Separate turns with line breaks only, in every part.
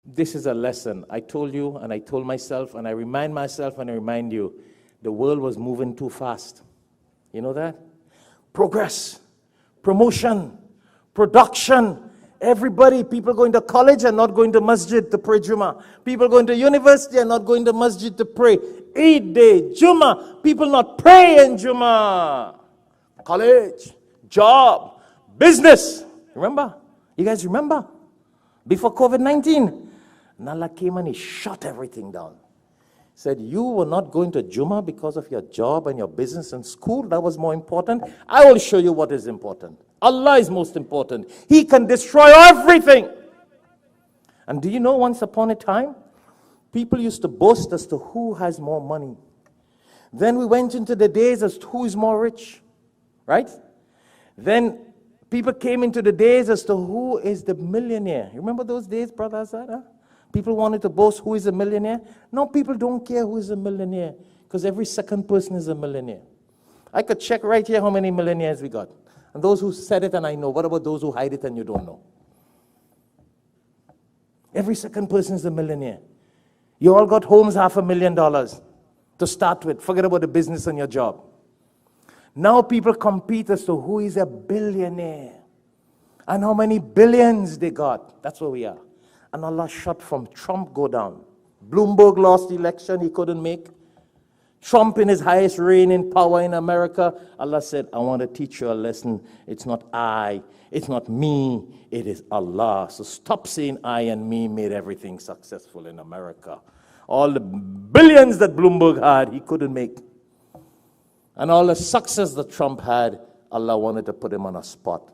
This is a lesson. I told you, and I told myself, and I remind myself, and I remind you, the world was moving too fast. You know that? Progress, promotion, production. Everybody, people going to college and not going to masjid to pray Jummah. People going to university and not going to masjid to pray. Eid day, Jummah. People not praying Jummah. College, job, business. Remember? You guys remember? Before COVID-19. And Allah came and He shut everything down. Said, you were not going to Jummah because of your job and your business and school. That was more important. I will show you what is important. Allah is most important. He can destroy everything. And do you know, once upon a time, people used to boast as to who has more money. Then we went into the days as to who is more rich. Right? Then people came into the days as to who is the millionaire. You remember those days, Brother Azad? Huh? People wanted to boast who is a millionaire. Now people don't care who is a millionaire because every second person is a millionaire. I could check right here how many millionaires we got. And those who said it and I know. What about those who hide it and you don't know? Every second person is a millionaire. You all got homes $500,000 to start with. Forget about the business and your job. Now people compete as to who is a billionaire and how many billions they got. That's where we are. And Allah shut from Trump go down. Bloomberg lost the election, he couldn't make. Trump in his highest reign in power in America. Allah said, I want to teach you a lesson. It's not I, it's not me, it is Allah. So stop saying I and me made everything successful in America. All the billions that Bloomberg had, he couldn't make. And all the success that Trump had, Allah wanted to put him on a spot.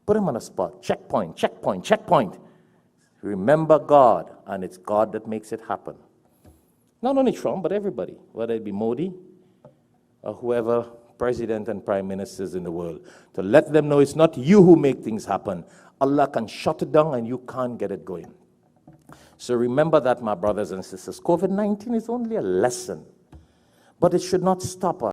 Put him on a spot. Checkpoint, checkpoint, checkpoint. Remember God, and it's God that makes it happen. Not only Trump, but everybody, whether it be Modi or whoever, president and prime ministers in the world, to let them know it's not you who make things happen. Allah can shut it down and you can't get it going. So remember that, my brothers and sisters. COVID-19 is only a lesson, but it should not stop us.